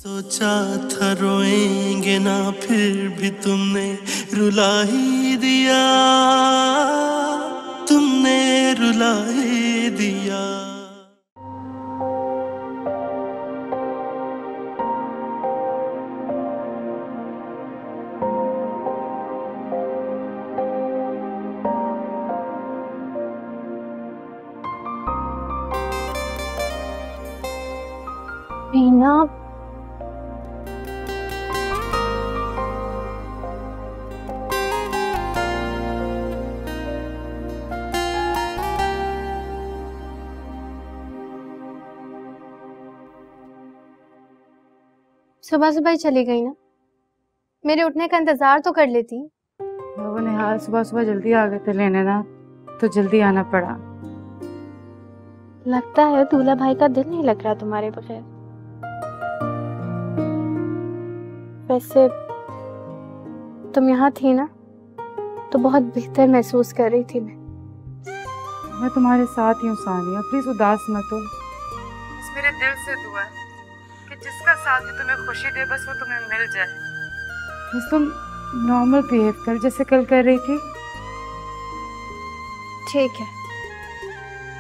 सोचा था रोएंगे ना फिर भी तुमने रुला ही दिया, तुमने रुला ही दिया। मीना, सुबह सुबह ही चली गई ना, मेरे उठने का इंतजार तो कर लेती। वो निहाल सुबह सुबह जल्दी आ गए थे लेने ना, तो जल्दी आना पड़ा। लगता है दूल्हा भाई का दिल नहीं लग रहा तुम्हारे बगैर। वैसे तुम यहाँ थी ना तो बहुत बेहतर महसूस कर रही थी। मैं तुम्हारे साथ ही हूँ सानिया, प्लीज उदास मत हो। बस मेरे दिल से दुआ है कि जिसका साथ ही तुम्हें खुशी दे बस वो तुम्हें मिल जाए। बस तुम नॉर्मल बिहेव कर जैसे कल कर रही थी। ठीक है।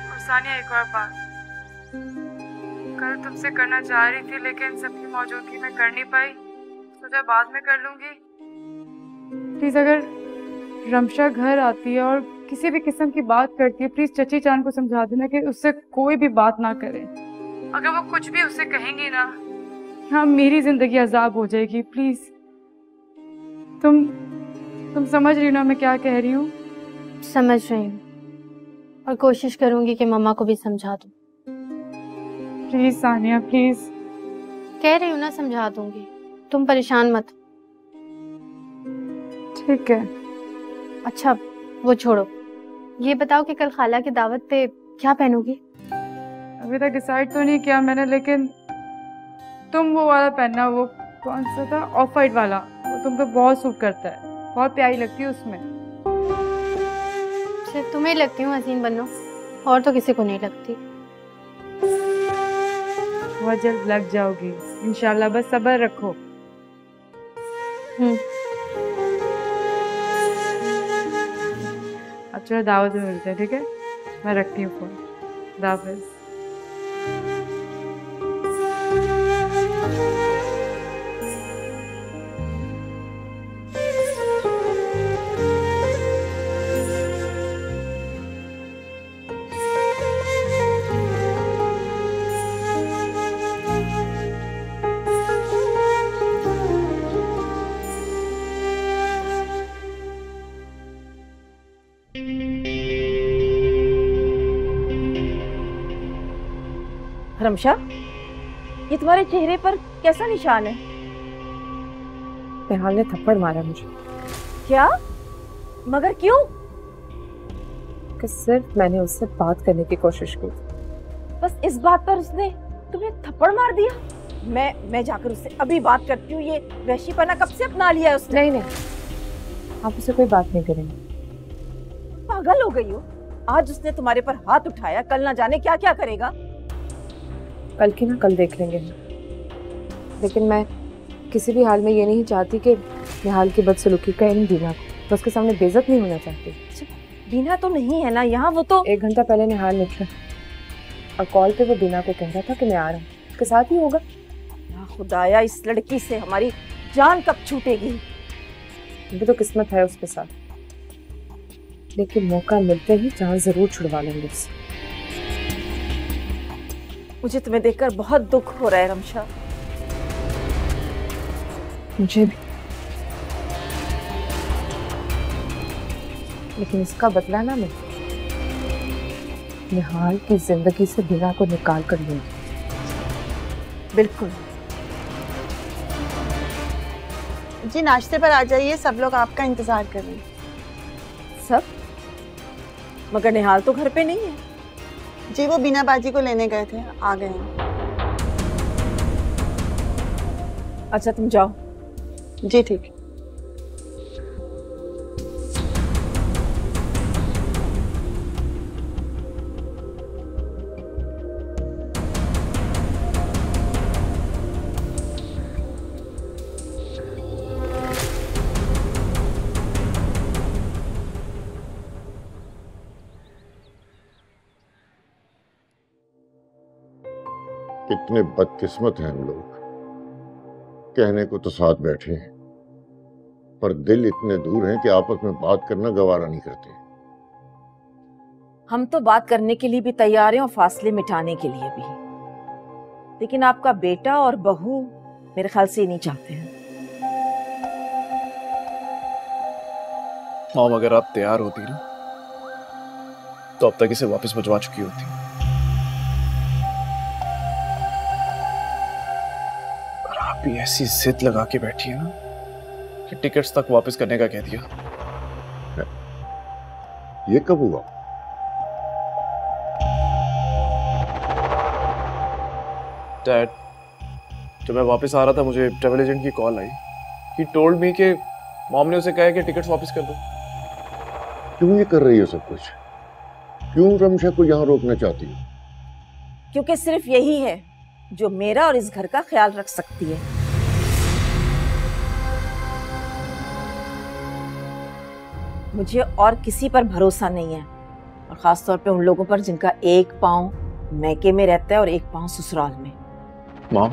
और सानिया एक और बात, कल तुमसे करना चाह रही थी लेकिन सबकी मौजूदगी में कर नहीं पाई, सोचा बाद में कर लूंगी। प्लीज अगर रमशा घर आती है और किसी भी किस्म की बात करती है, प्लीज चची चांद को समझा देना कि उससे कोई भी बात ना करे। अगर वो कुछ भी उसे कहेंगी ना, हाँ मेरी जिंदगी अजाब हो जाएगी। प्लीज तुम समझ रही हो ना मैं क्या कह रही हूँ? समझ रही हूँ और कोशिश करूंगी कि मम्मा को भी समझा दूं। Please Sania please. कह रही हूँ ना समझा दूंगी, तुम परेशान मत। ठीक है। अच्छा वो छोड़ो, ये बताओ कि कल खाला की दावत पे क्या पहनोगी? अभी तक डिसाइड तो नहीं किया मैंने, लेकिन तुम वो वाला पहनना, वो कौन सा था, ऑफ वाइट वाला, वो तुम पे बहुत सूट करता है, बहुत प्यारी लगती है उसमें। सिर्फ तुम्हें लगती हूँ हसीन बनो, और तो किसी को नहीं लगती। बहुत जल्द लग जाओगी इंशाल्लाह, बस सब्र रखो। अब चलो दावत में मिलते हैं, ठीक है? मैं रखती हूँ फोन। खुदा हाफिज़। रमशा, ये तुम्हारे चेहरे पर कैसा निशान है? निहाल ने थप्पड़ मारा मुझे। क्या? मगर क्यों? कि सिर्फ मैंने उससे बात करने की कोशिश की। बस इस बात पर उसने तुम्हें थप्पड़ मार दिया? मैं जाकर उससे अभी बात करती हूँ। ये वहशीपना कब से अपना लिया है उसने? नहीं, आप उससे कोई बात नहीं करेंगे। पागल हो गई हो? आज उसने तुम्हारे पर हाथ उठाया, कल ना जाने क्या क्या करेगा। कल की ना कल देख लेंगे, लेकिन मैं किसी भी हाल में ये नहीं चाहती कि निहाल की बदसलूकी का इन बीना को, तो उसके सामने बेइज्जत नहीं होना चाहती। बीना तो नहीं है ना यहाँ? वो तो 1 घंटा पहले निहाल निकला और कॉल पे वो बीना को कह रहा था कि मैं आ रहा हूँ, उसके साथ ही होगा। खुदाया, इस लड़की से हमारी जान कब छूटेगी? वो तो किस्मत है उसके साथ, लेकिन मौका मिलते ही जान जरूर छुड़वा लेंगे उससे। मुझे तुम्हें देखकर बहुत दुख हो रहा है रमशा। मुझे भी, लेकिन इसका बदला ना मैं निहाल की जिंदगी से बीना को निकाल कर लूंगी। बिल्कुल। जी नाश्ते पर आ जाइए, सब लोग आपका इंतजार कर रहे हैं। सब? मगर निहाल तो घर पे नहीं है। जी वो बीना बाजी को लेने गए थे, आ गए हैं। अच्छा तुम जाओ। जी ठीक है। कितने बदकिस्मत हैं हम लोग। कहने को तो साथ बैठे हैं, पर दिल इतने दूर हैं कि आपस में बात करना गवारा नहीं करते। हम तो बात करने के लिए भी तैयार हैं और फासले मिटाने के लिए भी, लेकिन आपका बेटा और बहू मेरे ख्याल से ये नहीं चाहते हैं। मॉम, अगर आप तैयार होती ना तो अब तक इसे वापस भिजवा चुकी होती। पर आप भी ऐसी जिद लगा के बैठी है ना कि टिकट्स तक वापस करने का कह दिया। ये कब हुआ? डैड, जब मैं वापस आ रहा था मुझे ट्रैवल एजेंट की call I. He told me कि मॉम ने उसे कहा कि टिकट्स वापस कर दो। क्यों ये कर रही हो सब कुछ? क्यों रमशा को यहाँ रोकना चाहती हो? क्योंकि सिर्फ यही है जो मेरा और इस घर का ख्याल रख सकती है। मुझे और किसी पर भरोसा नहीं है, और खास तौर पे उन लोगों पर जिनका एक पांव मैके में रहता है और एक पांव ससुराल में। मॉम,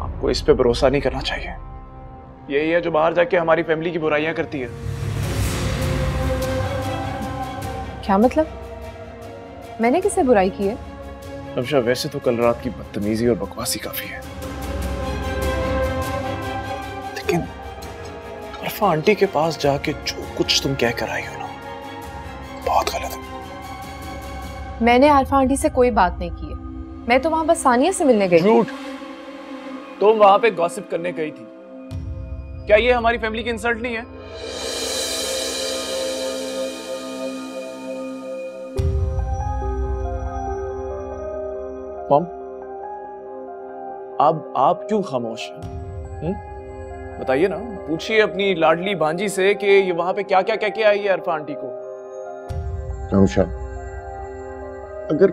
आपको इस पे भरोसा नहीं करना चाहिए। यही है जो बाहर जाके हमारी फैमिली की बुराइयां करती है। क्या मतलब? मैंने किससे बुराई की है? रमशा, वैसे तो कल रात की बदतमीजी और बकवासी काफी है, लेकिन अरफा आंटी के पास जाके जो कुछ तुम कह कर आई हो ना, बहुत गलत है। मैंने अरफा आंटी से कोई बात नहीं की है। मैं तो वहां बस सानिया से मिलने गई। झूठ! तुम वहां पे गॉसिप करने गई थी। क्या ये हमारी फैमिली की इंसल्ट नहीं है? मॉम, अब आप क्यों खामोश हैं? बताइए ना, पूछिए अपनी लाडली भांजी से कि ये वहां पे क्या क्या कह के आई है अरफा आंटी को। रमशा, अगर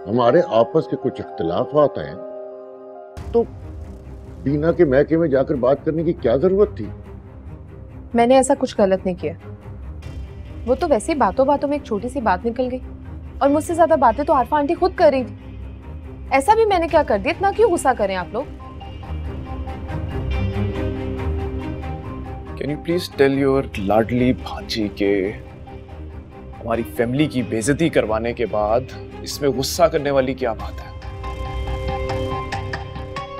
हमारे आपस के कुछ इख्तिलाफात हैं तो बीना के महके में जाकर बात करने की क्या जरूरत थी? मैंने ऐसा कुछ गलत नहीं किया। वो तो वैसे ही बातों बातों में एक छोटी सी बात निकल गई, और मुझसे ज्यादा बातें तो अरफा आंटी खुद कर रही थी। ऐसा भी मैंने क्या कर दिया? इतना क्यों गुस्सा करें आप लोग? Can you please tell your लाडली भांजी के हमारी फैमिली की बेइज्जती करवाने के बाद इसमें गुस्सा करने वाली क्या बात है?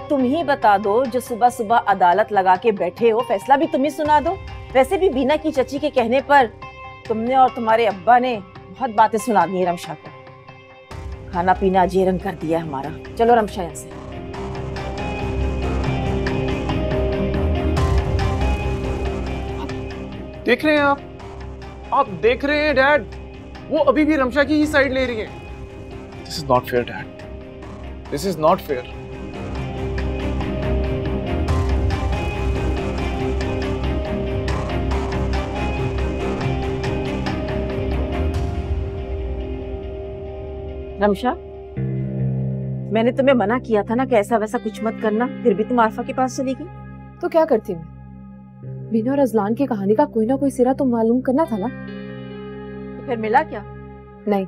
तुम ही बता दो, जो सुबह सुबह अदालत लगा के बैठे हो, फैसला भी तुम ही सुना दो। वैसे भी बीना की चची के कहने पर तुमने और तुम्हारे अब्बा ने बहुत बातें सुना दी है रमशा को। खाना पीना अजेरंग कर दिया है हमारा। चलो रमशा यहाँ से। देख रहे हैं आप देख रहे हैं डैड, वो अभी भी रमशा की ही साइड ले रही है। This is not fair dad, this is not fair. Ramsha, मैंने तुम्हें मना किया था ना कि ऐसा वैसा कुछ मत करना, फिर भी तुम आरफा के पास चली गई। तो क्या करती मैं? बीना और अजलान की कहानी का कोई ना कोई सिरा तो मालूम करना था ना। तो फिर मिला क्या? नहीं,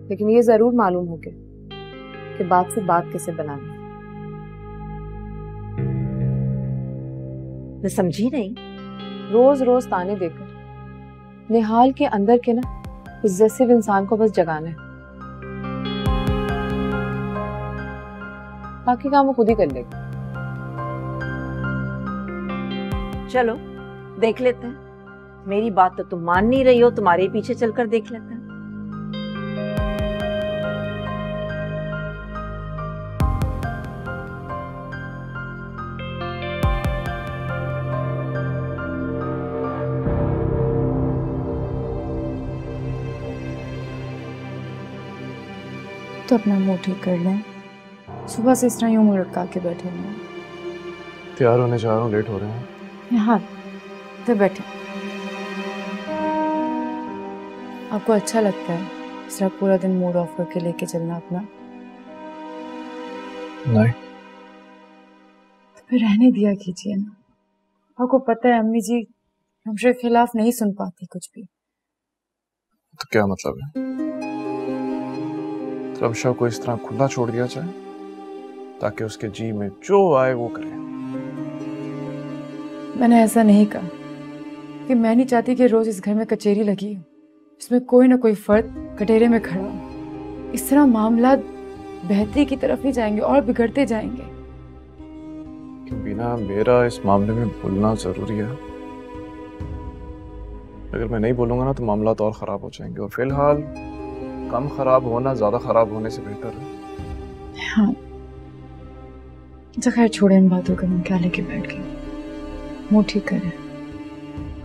लेकिन ये जरूर मालूम हो गया कि बात से बात कैसे बनानी। मैं समझी नहीं। रोज रोज ताने देकर निहाल के अंदर के ना पॉसेसिव इंसान को बस जगाना है, बाकी काम वो खुद ही कर लेगा। चलो देख लेते हैं। मेरी बात तो तुम मान नहीं रही हो, तुम्हारे पीछे चलकर देख लेते हैं। तो अपना मुंह ठीक कर लें। सुबह से इस तरह यूं मुंह लटका के बैठे हुए हैं। तैयार होने जा रहा हूँ, लेट हो रहे हैं। यहाँ इधर बैठे। आपको अच्छा लगता है इस तरह पूरा दिन मूड ऑफ करके लेके चलना अपना? नहीं। तो फिर रहने दिया कीजिए ना। आपको पता है अम्मी जी हमसे खिलाफ नहीं सुन पाती कुछ भी। तो क्या मतलब है? रमशा को इस तरह खुला छोड़ दिया जाए ताकि उसके जी में जो आए वो करे। मैंने ऐसा नहीं कहा कि मैं नहीं चाहती कि रोज इस घर में कचेरी लगी हो, इसमें कोई ना कोई फर्द कटेरे में खड़ा हो। इस तरह मामला बेहतरी की तरफ ही जाएंगे और बिगड़ते जाएंगे। बिना मेरा इस मामले में बोलना जरूरी है। अगर मैं नहीं बोलूंगा ना तो मामला तो और खराब हो जाएंगे, और फिलहाल कम खराब होना ज्यादा खराब होने से बेहतर है। हाँ, खैर छोड़े इन बातों का, हम क्या लेके बैठ गए। मुंह ठीक करें,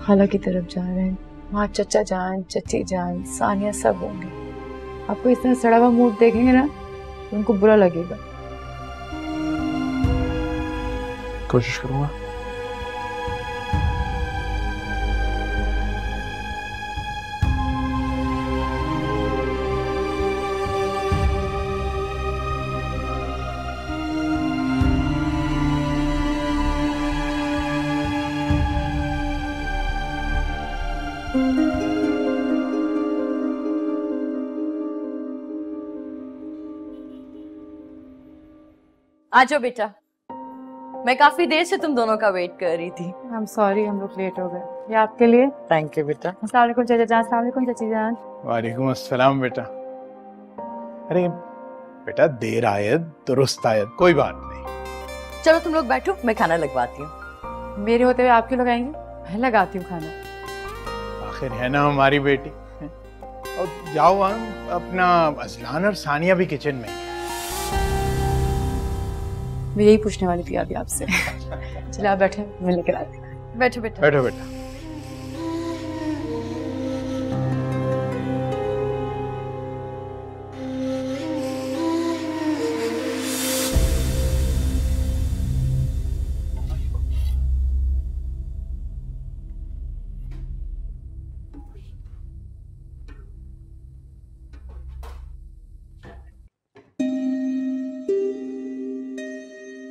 खाला की तरफ जा रहे हैं, वहाँ चचा जान, चची जान, सानिया सब होंगे। आपको इस तरह सड़ा हुआ मुंह देखेंगे ना तो उनको बुरा लगेगा। कोशिश करूंगा। आ जाओ बेटा, मैं काफी देर से तुम दोनों का वेट कर रही थी। I'm sorry, हम लोग लेट हो गए। ये आपके लिए। थैंक यू बेटा। अस्सलाम वालेकुम चाचा जान, अस्सलाम वालेकुम चाची जान। वालेकुम अस्सलाम बेटा। अरे बेटा, देर आयत दुरुस्त आयत, कोई बात नहीं। चलो तुम लोग बैठो, मैं खाना लगवाती हूँ। मेरे होते हुए आप क्यों लगाएंगे? मैं लगाती हूँ खाना। आखिर है ना हमारी बेटी। और जाओ, अपना अजलान और सानिया भी किचन में ही। मैं यही पूछने वाली थी अभी आपसे। चलिए आप बैठे, मैं लेकर आती हूँ। बैठो बेटा। बैठो बेटा।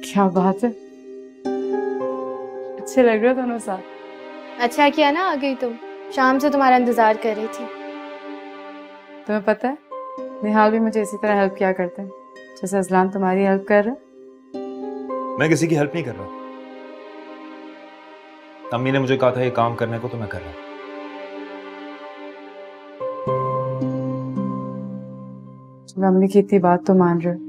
क्या बात है, अच्छे लग रहे हो दोनों साथ। अच्छा किया ना आ गई तुम, शाम से तुम्हारा इंतजार कर रही थी। तुम्हें पता है निहाल भी मुझे इसी तरह हेल्प किया करते हैं जैसे अजलान तुम्हारी हेल्प कर रहे। मैं किसी की हेल्प नहीं कर रहा। अम्मी ने मुझे कहा था ये काम करने को, तो मैं कर रहा हूं। अम्मी की इतनी बात तो मान रहे हो।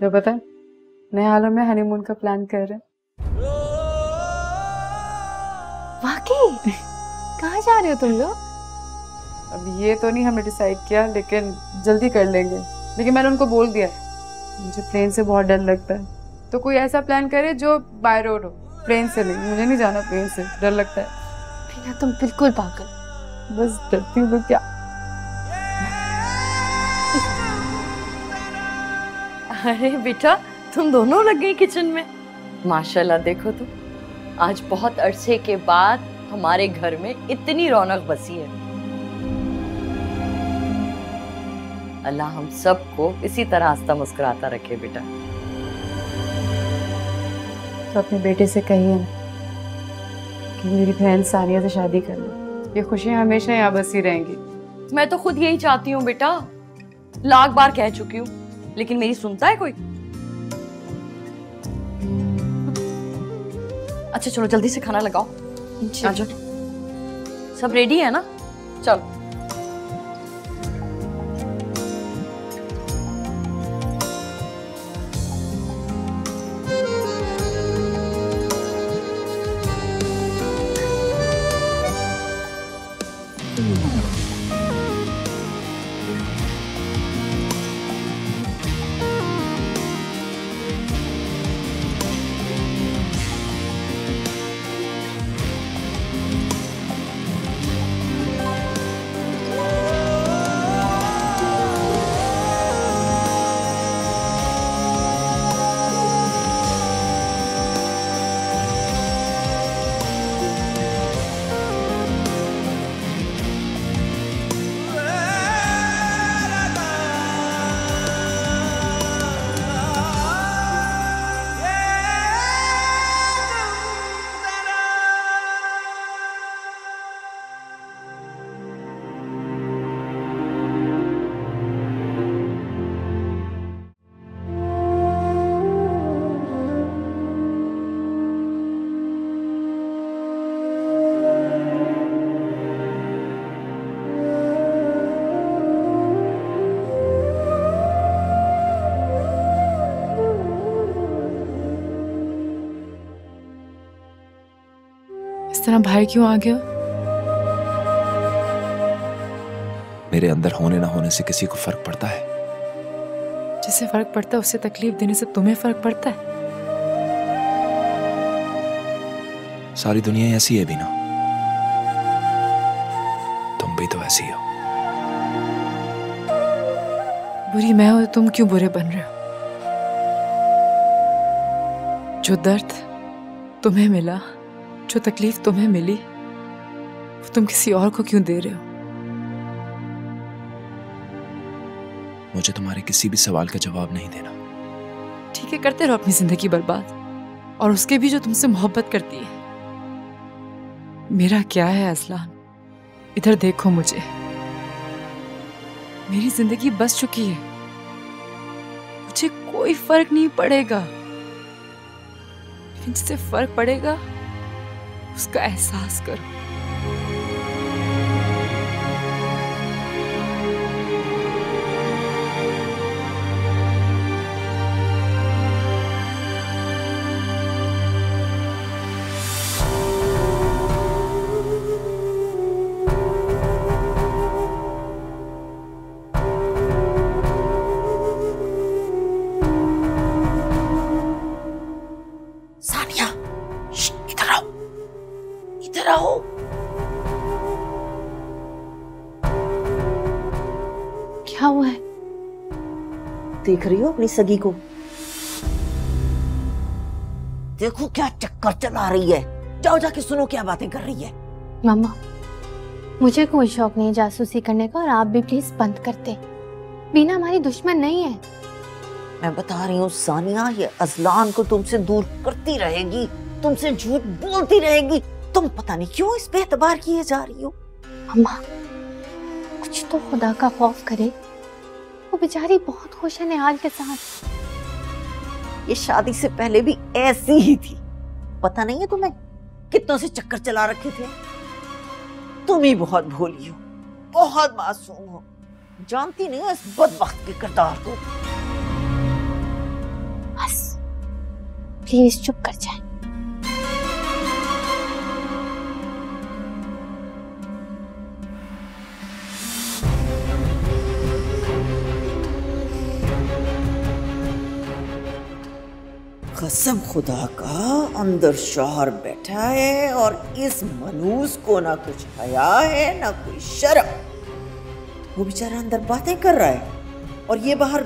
तो पता है नए हालों में हनीमून का प्लान कर रहे हैं। वाकई? कहाँ जा रहे हो तुम लोग? अब ये तो नहीं हमने डिसाइड किया, लेकिन जल्दी कर लेंगे। लेकिन मैंने उनको बोल दिया मुझे प्लेन से बहुत डर लगता है, तो कोई ऐसा प्लान करे जो बाय रोड हो, प्लेन से नहीं। मुझे नहीं जाना प्लेन से, डर लगता है। बिना तुम बिल्कुल पागल। बस डरती हूँ तो क्या। अरे बेटा, तुम दोनों लग गई किचन में। माशाल्लाह, देखो तो आज बहुत अरसे के बाद हमारे घर में इतनी रौनक बसी है। अल्लाह हम सबको इसी तरह हंसता मुस्कुराता रखे बेटा। तो अपने बेटे से कहिए ना कि मेरी बहन सानिया से शादी कर लो। ये खुशियां हमेशा यहाँ बसी रहेंगी। मैं तो खुद यही चाहती हूँ बेटा, लाख बार कह चुकी हूँ, लेकिन मेरी सुनता है कोई? अच्छा चलो जल्दी से खाना लगाओ। आ जाओ, सब रेडी है ना? चलो। इतना भाई क्यों आ गया? मेरे अंदर होने ना होने से किसी को फर्क पड़ता है? जिसे फर्क पड़ता है उससे तकलीफ देने से तुम्हें फर्क पड़ता है? सारी दुनिया ऐसी है बीना, तुम भी तो ऐसी हो। बुरी मैं हूं तो तुम क्यों बुरे बन रहे हो? जो दर्द तुम्हें मिला, जो तकलीफ तुम्हें मिली, वो तुम किसी और को क्यों दे रहे हो? मुझे तुम्हारे किसी भी सवाल का जवाब नहीं देना। ठीक है, करते रहो अपनी जिंदगी बर्बाद, और उसके भी जो तुमसे मोहब्बत करती है। मेरा क्या है अज़लान, इधर देखो मुझे, मेरी जिंदगी बस चुकी है, मुझे कोई फर्क नहीं पड़ेगा, लेकिन जिससे फर्क पड़ेगा उसका एहसास करो। क्या हुआ है? देख रही हो अपनी सगी को? देखो क्या चक्कर चला रही है। जाओ जाके सुनो क्या बातें कर रही है। मामा, मुझे कोई शौक नहीं जासूसी करने का, और आप भी प्लीज बंद करते। बीना हमारी दुश्मन नहीं है। मैं बता रही हूँ सानिया, ये अज़लान को तुमसे दूर करती रहेगी, तुमसे झूठ बोलती रहेगी। तुम पता नहीं क्यों इस पे एतबार किए जा रही हो। अम्मा, कुछ तो खुदा का खौफ करे। वो बेचारी बहुत खुश है निहाल के साथ। ये शादी से पहले भी ऐसी ही थी। पता नहीं है तुम्हें कितनों से चक्कर चला रखे थे। तुम ही बहुत भोली हो, बहुत मासूम हो, जानती नहीं हो इस बदबख्त के किरदार को। बस प्लीज चुप कर जाए। कसम खुदा का, अंदर शौहर बैठा है और इस मनूस को ना कुछ हया है ना कोई शर्म। वो बेचारा अंदर बातें कर रहा है और ये बाहर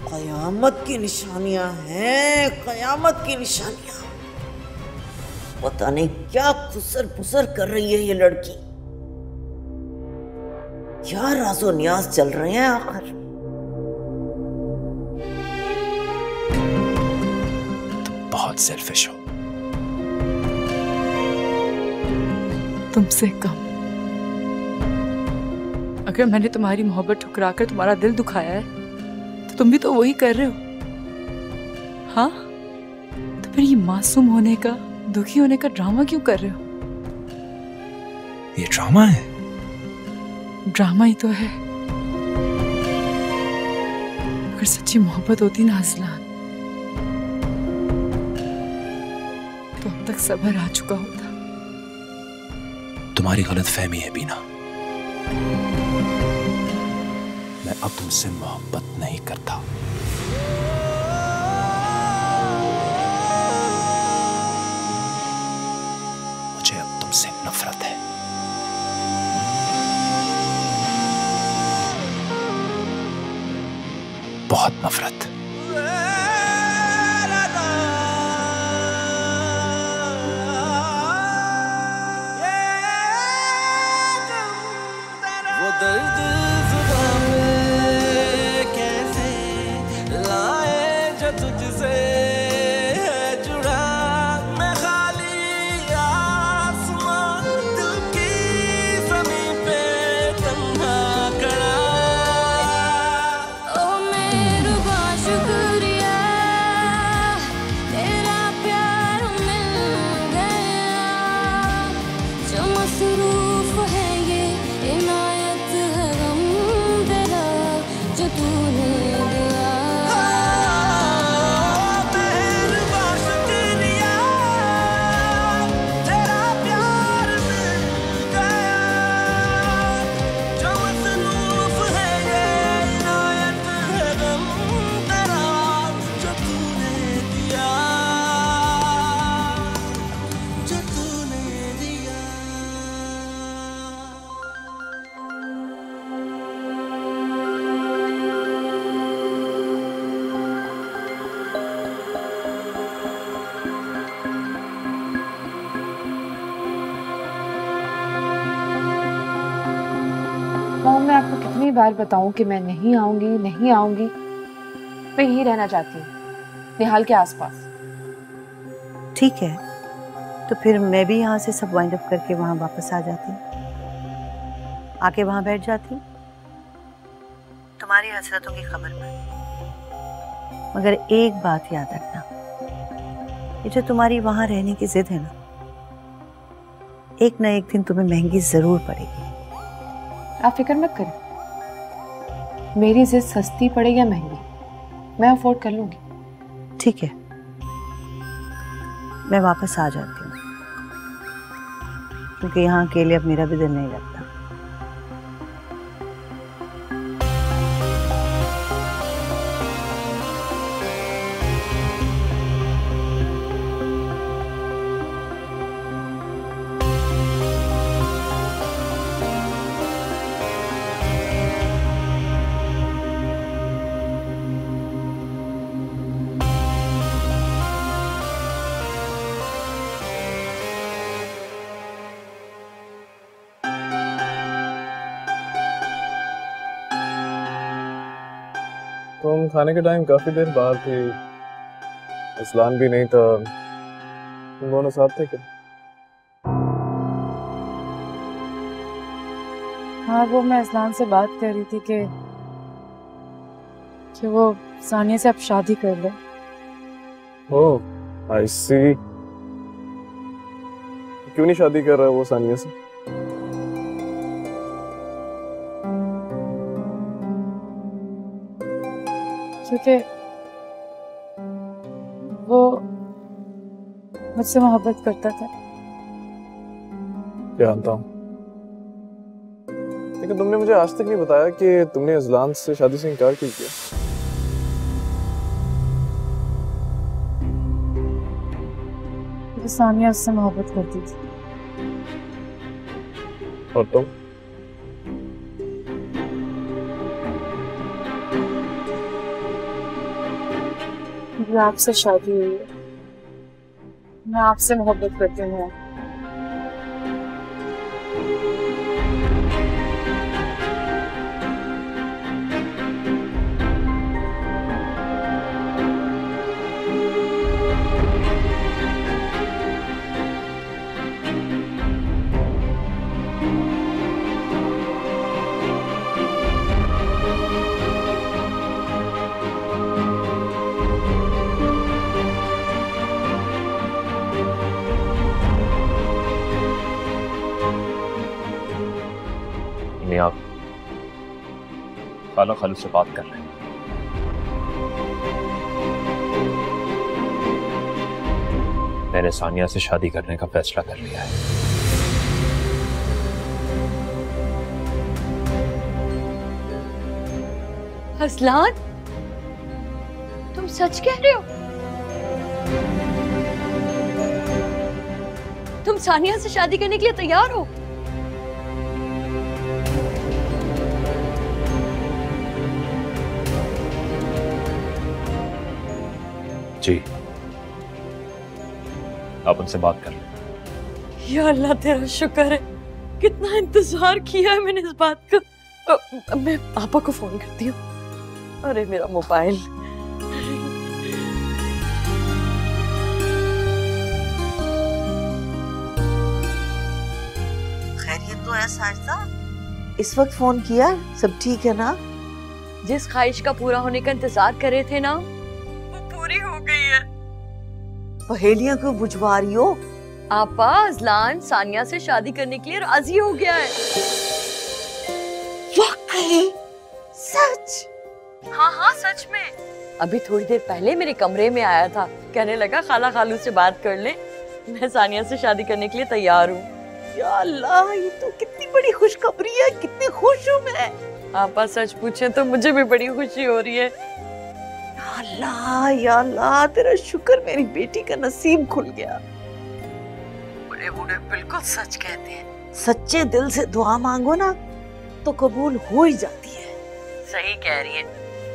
कयामत की निशानियां हैं, कयामत की निशानियां। पता नहीं क्या खुसर पुसर कर रही है ये लड़की। क्या राजो न्याज चल रहे हैं आखिर। बहुत सेल्फिश हो। तुमसे कम। अगर मैंने तुम्हारी मोहब्बत ठुकराकर तुम्हारा दिल दुखाया है तो तुम भी तो वही कर रहे हो। हाँ, तो फिर ये मासूम होने का, दुखी होने का ड्रामा क्यों कर रहे हो? ये ड्रामा है? ड्रामा ही तो है। अगर सच्ची मोहब्बत होती ना अज़लान, तो अब तक सब्र आ चुका होता। तुम्हारी गलत फहमी है बीना। मैं अब तुमसे मोहब्बत नहीं करता। मुझे अब तुमसे नफरत है। बहुत नफरत। दर्द जुदा में कैसे लाए जो तुझसे है जुड़ा। मैं खाली आसमां दिल की ज़मीं पे तन्हा खड़ा। ओ मेरुबा शुक्रिया, तेरा प्यार मिल गया। जो मसरूफ है ये इनायत है गम मॉम, मैं आपको कितनी बार बताऊं कि मैं नहीं आऊंगी, नहीं आऊंगी। मैं यहीं रहना चाहती हूँ, निहाल के आसपास। ठीक है, तो फिर मैं भी यहाँ से सब वाइंड अप करके वहाँ वापस आ जाती हूँ, आके वहाँ बैठ जाती हूँ तुम्हारी हसरतों की खबर पर। मगर एक बात याद रखना, ये जो तुम्हारी वहाँ रहने की जिद है ना, एक ना एक दिन तुम्हें महंगी जरूर पड़ेगी। आप फिक्र मत करें, मेरी जिद सस्ती पड़े या महंगी, मैं अफोर्ड कर लूंगी। ठीक है, मैं वापस आ जाती हूँ, क्योंकि यहाँ अकेले अब मेरा भी दिल नहीं लगता। तो हम खाने के टाइम काफी देर बाहर थे, असलान भी नहीं था, तुम दोनों साथ थे क्या? हाँ, वो मैं असलान से बात कर रही थी कि वो सानिया से अब शादी कर ले। ओह, आई सी। क्यों नहीं शादी कर रहा है वो सानिया से? क्योंकि वो मुझसे मोहब्बत करता था। जानता हूँ, लेकिन तुमने मुझे आज तक नहीं बताया कि तुमने अजलान से शादी से इनकार क्यों किया? क्योंकि सानिया उससे मोहब्बत करती थी। और तुम? मुझे आपसे शादी हुई है, मैं आपसे मोहब्बत करती हूँ। आप खाला खालू से बात कर रहे हैं। मैंने सानिया से शादी करने का फैसला कर लिया है। असलान, तुम सच कह रहे हो? तुम सानिया से शादी करने के लिए तैयार हो? जी, आप उनसे बात कर लें। या अल्लाह, तेरा शुक्र है, कितना इंतजार किया है मैंने इस बात का। मैं पापा को फोन करती हूँ। अरे मेरा मोबाइल। खैरियत तो है साजिदा? इस वक्त फोन किया, सब ठीक है ना? जिस ख्वाहिश का पूरा होने का इंतजार कर रहे थे ना, पूरी हो गई है। पहेलियां क्यों बुझवा रही हो? आपा, अजलान सानिया से शादी करने के लिए राजी हो गया है। वाकई? सच? हाँ हाँ, सच में। अभी थोड़ी देर पहले मेरे कमरे में आया था, कहने लगा खाला खालू से बात कर ले, मैं सानिया से शादी करने के लिए तैयार हूँ। या अल्लाह, ये तो कितनी बड़ी खुशखबरी है, कितनी खुश हूँ मैं। आपा सच पूछे तो मुझे भी बड़ी खुशी हो रही है। या अल्लाह, तेरा शुक्र, मेरी बेटी का नसीब खुल गया। बड़े बूढ़े बिल्कुल सच कहते हैं, सच्चे दिल से दुआ मांगो ना तो कबूल हो ही जाती है। सही कह रही है।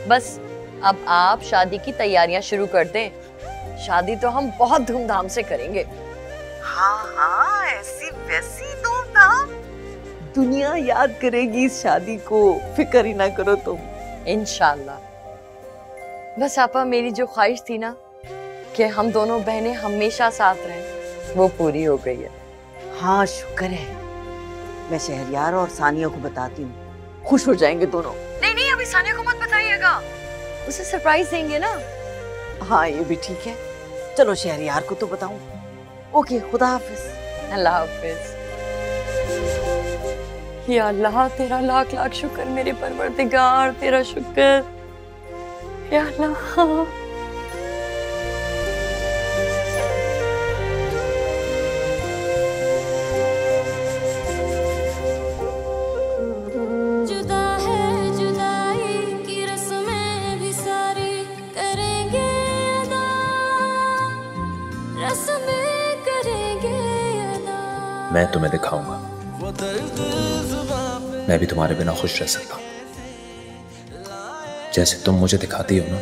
बस अब आप शादी की तैयारियां शुरू कर दें। शादी तो हम बहुत धूमधाम से करेंगे। हाँ हाँ, ऐसी वैसी धूमधाम दुनिया याद करेगी इस शादी को, फिक्र ही ना करो तुम। इंशाल्लाह। बस आपा मेरी जो ख्वाहिश थी ना कि हम दोनों बहनें हमेशा साथ रहें, वो पूरी हो गई है। हाँ शुक्र है। मैं शहरयार और सानिया को बताती हूँ, खुश हो जाएंगे दोनों। नहीं नहीं, अभी सानिया को मत बताइएगा, उसे सरप्राइज देंगे ना। हाँ ये भी ठीक है, चलो शहरयार को तो बताऊं। ओके, खुदा हाफिज। अल्लाह हाफिज। या अल्लाह तेरा लाख लाख शुक्र मेरे परवरदिगार, तेरा शुक्र या अल्लाह। जुदा है जुदाई की रस्में भी सारी करेंगे अदा, रस्में करेंगे अदा। मैं तुम्हें दिखाऊंगा मैं भी तुम्हारे बिना खुश रह सकता हूं, जैसे तुम मुझे दिखाती हो ना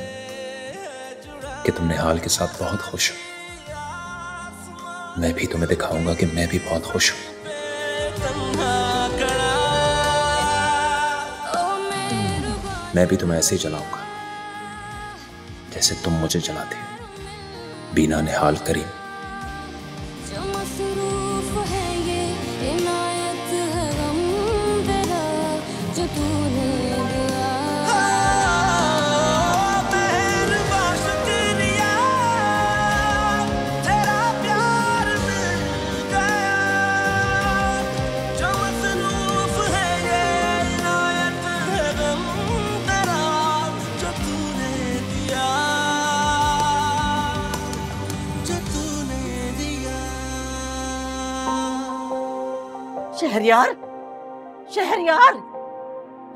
कि तुम निहाल के साथ बहुत खुश हो। मैं भी तुम्हें दिखाऊंगा कि मैं भी बहुत खुश हूं। मैं भी तुम्हें ऐसे ही जलाऊंगा जैसे तुम मुझे जलाती हो। बीना, निहाल, करीम। जो मसरूफ है ये इनायत है गम तेरा जो तूने दिया। शहरयार, शहरयार,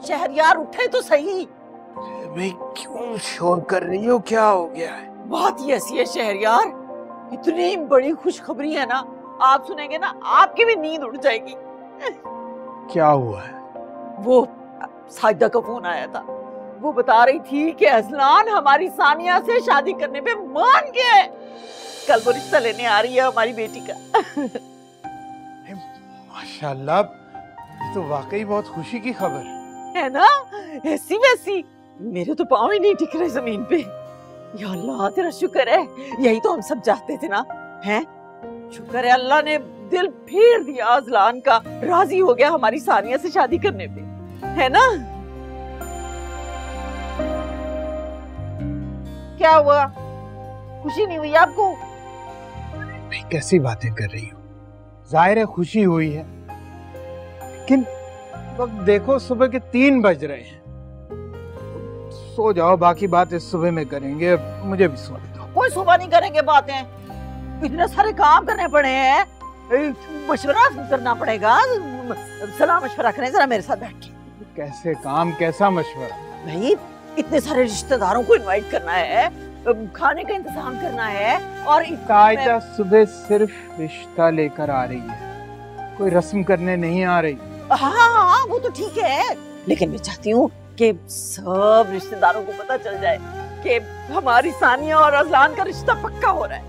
शहरयार उठे तो सही। भाई क्यों शोर कर रही हो, क्या हो गया है? बहुत ही ऐसी है शहरयार, इतनी बड़ी खुशखबरी है ना, आप सुनेंगे ना आपकी भी नींद उड़ जाएगी। क्या हुआ है? वो साजिदा का फोन आया था, वो बता रही थी कि अजलान हमारी सानिया से शादी करने पे मान गए। कल वो रिश्ता लेने आ रही है हमारी बेटी का। माशाल्लाह, ये तो वाकई बहुत खुशी की खबर है ना। ऐसी वैसी मेरे तो पाँव ही नहीं टिक रहे जमीन पे। या अल्लाह तेरा शुक्र है, यही तो हम सब चाहते थे ना। हैं, शुक्र है अल्लाह ने दिल फेर दिया अजलान का, राजी हो गया हमारी सानिया से शादी करने पे, है ना। क्या हुआ, खुशी नहीं हुई आपको? भाई कैसी बातें कर रही हो? जाहिर है खुशी हुई है, लेकिन वक्त देखो सुबह के 3 बज रहे हैं। सो जाओ, बाकी बात इस सुबह में करेंगे, मुझे भी सोने दो। कोई सुबह नहीं करेंगे बातें, इतने सारे काम करने पड़े हैं, मशवरा करना पड़ेगा। सलाह मशवरा करें जरा मेरे साथ बैठ के। कैसे काम, कैसा मशवरा? भाई इतने सारे रिश्तेदारों को इनवाइट करना है, खाने का इंतजाम करना है, और कायदा सुबह सिर्फ रिश्ता लेकर आ रही है, कोई रस्म करने नहीं आ रही। हाँ वो तो ठीक है, लेकिन मैं चाहती हूँ कि सब रिश्तेदारों को पता चल जाए कि हमारी सानिया और अजलान का रिश्ता पक्का हो रहा है।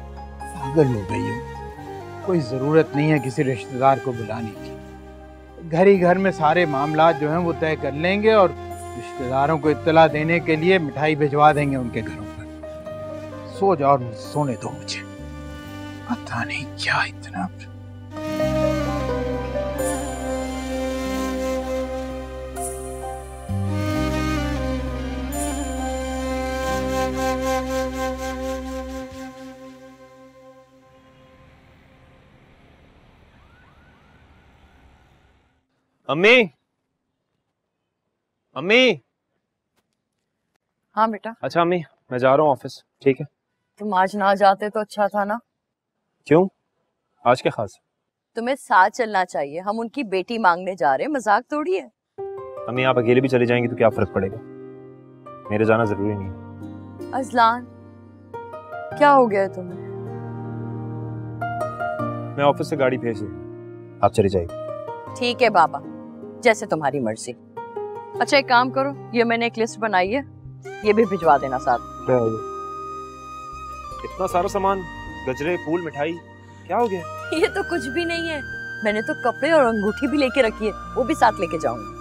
पागल हो गई हूँ, कोई जरूरत नहीं है किसी रिश्तेदार को बुलाने की। घर ही घर में सारे मामला जो हैं वो तय कर लेंगे और रिश्तेदारों को इत्तला देने के लिए मिठाई भिजवा देंगे उनके घरों पर। सो जाओ और सोने दो मुझे, पता नहीं क्या इतना। अम्मी, अम्मी। हाँ बेटा। अच्छा अम्मी, मैं जा रहा हूँ ऑफिस, ठीक है? तुम आज ना जाते तो अच्छा था ना। क्यों, आज क्या खास? तुम्हें साथ चलना चाहिए, हम उनकी बेटी मांगने जा रहे हैं, मजाक थोड़ी है। अम्मी आप अकेले भी चले जाएंगी तो क्या फर्क पड़ेगा, मेरे जाना जरूरी नहीं है। अजलान क्या हो गया है तुम्हें? मैं ऑफिस से गाड़ी भेज दूँ, आप चली जाइए। ठीक है बाबा, जैसे तुम्हारी मर्जी। अच्छा एक काम करो, ये मैंने एक लिस्ट बनाई है, ये भी भिजवा देना साथ। इतना सारा सामान, गजरे, फूल, मिठाई, क्या हो गया? ये तो कुछ भी नहीं है, मैंने तो कपड़े और अंगूठी भी लेके रखी है, वो भी साथ लेके जाऊंगी।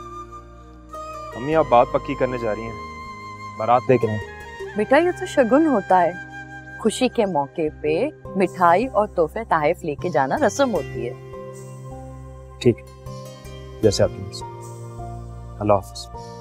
मम्मी आप बात पक्की करने जा रही हैं, बारात लेके नहीं? बेटा ये तो शगुन होता है, खुशी के मौके पे मिठाई और तोहफे तहफ लेके जाना रस्म होती है। ठीक है, जैसे आपकी मर्जी। अल्लाह हाफिज।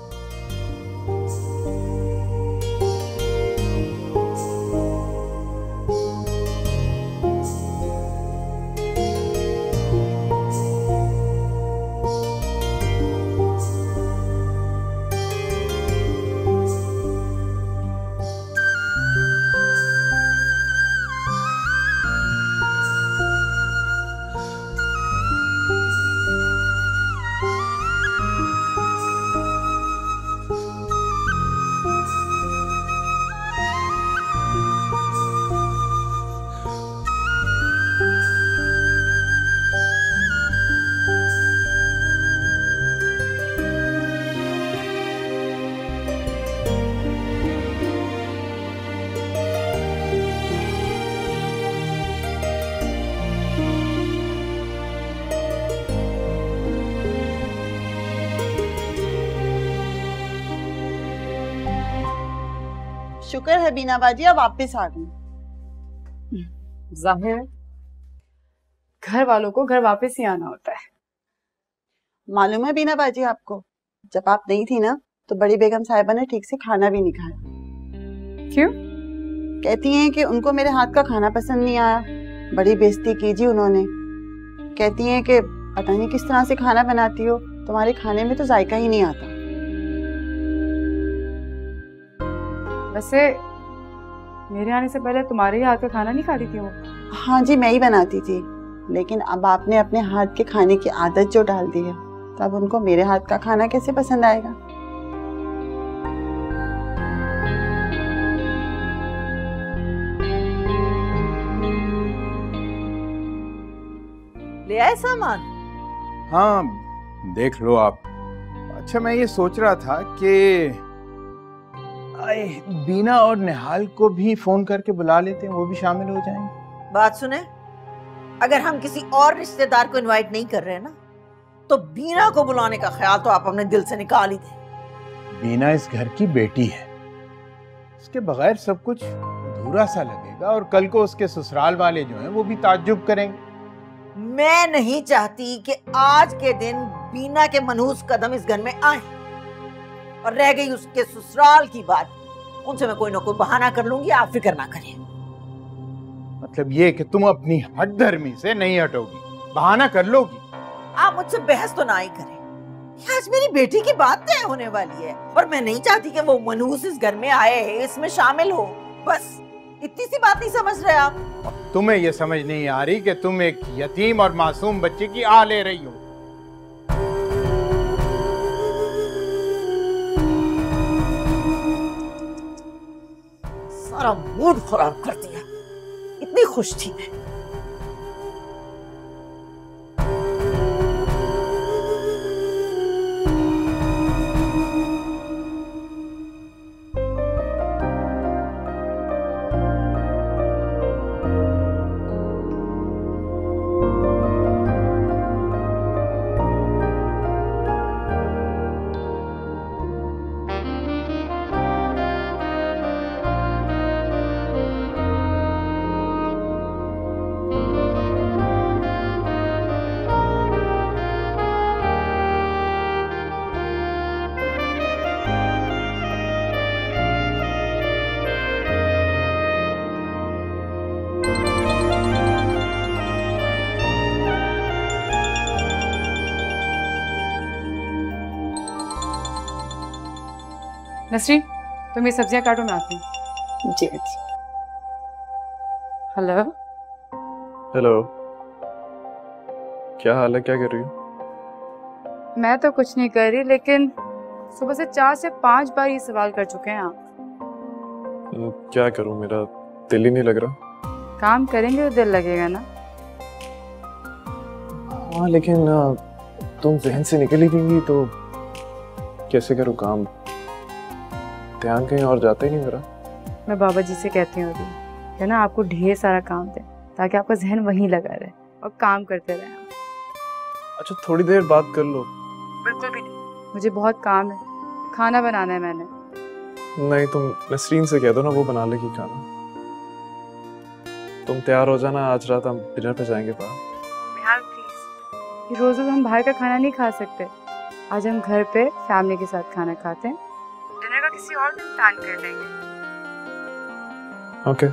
शुक्र है बीना बाजी आप वापस आ गई। जाहिर है घर वालों को घर वापस ही आना होता है। मालूम है बीना बाजी आपको, जब आप नहीं थी ना तो बड़ी बेगम साहिबा ने ठीक से खाना भी नहीं खाया। क्यों? कहती हैं कि उनको मेरे हाथ का खाना पसंद नहीं आया, बड़ी बेइज्जती की जी उन्होंने। कहती हैं कि पता नहीं किस तरह से खाना बनाती हो, तुम्हारे खाने में तो जायका ही नहीं आता। वैसे मेरे आने से पहले तुम्हारे ही हाथ का खाना नहीं खाती थी वो? हाँ जी मैं ही बनाती थी, लेकिन अब आपने अपने हाथ के खाने की आदत जो डाल दी है, तब उनको मेरे हाथ का खाना कैसे पसंद आएगा? ले आए सामान? हाँ देख लो आप। अच्छा मैं ये सोच रहा था कि बीना और निहाल को भी फोन करके बुला लेते हैं, वो भी शामिल हो जाएंगे। बात सुने, अगर हम किसी और रिश्तेदार को इनवाइट नहीं कर रहे ना, तो बीना को बुलाने का ख्याल तो आप अपने दिल से निकाल ही दें। बीना इस घर की बेटी है, उसके बगैर सब कुछ अधूरा सा लगेगा, और कल को उसके ससुराल वाले जो हैं वो भी ताज्जुब करेंगे। मैं नहीं चाहती कि आज के दिन बीना के मनहूस कदम इस घर में आए। और रह गई उसके ससुराल की बात, उनसे मैं कोई ना कोई बहाना कर लूंगी, आप फिक्र ना करें। मतलब ये कि तुम अपनी हठधर्मी से नहीं हटोगी, बहाना कर लोगी। आप मुझसे बहस तो ना ही करें, आज मेरी बेटी की बात तय होने वाली है, और मैं नहीं चाहती कि वो मनहूस इस घर में आए, इसमें शामिल हो। बस इतनी सी बात नहीं समझ रहे आप? तुम्हें ये समझ नहीं आ रही कि तुम एक यतीम और मासूम बच्चे की आ ले रही हो। सारा मूड खराब कर दिया, इतनी खुश थी मैं। नसरीन तुम ये सब्जियां काटो, मैं आती हूँ। जी जी। हेलो हेलो, क्या हाल है, क्या कर रही हो? मैं तो कुछ नहीं कर रही, लेकिन सुबह से 4 से 5 बार ये सवाल कर चुके हैं आप। क्या करूं, मेरा दिल ही नहीं लग रहा। काम करेंगे तो दिल लगेगा ना। हाँ लेकिन तुम जहन से निकली देंगी तो कैसे करूं काम, ध्यान कहीं और जाता ही नहीं मेरा। मैं बाबा जी से कहती हूँ अभी है ना, आपको ढेर सारा काम दे ताकि आपका जहन वहीं लगा रहे और काम करते रहे। अच्छा थोड़ी देर बात कर लो। बिल्कुल भी नहीं, मुझे बहुत काम है, खाना बनाना है मैंने। नहीं, तुम नसरीन से कह दो ना, वो बना लेगी खाना। तुम तैयार हो जाना, आज रात हम डिनर पे जाएंगे बाहर। निहाल प्लीज, ये रोज हम बाहर का खाना नहीं खा सकते। आज हम घर पे फैमिली के साथ खाना खाते हैं, डिनर का किसी और दिन प्लान कर लेंगे। ओके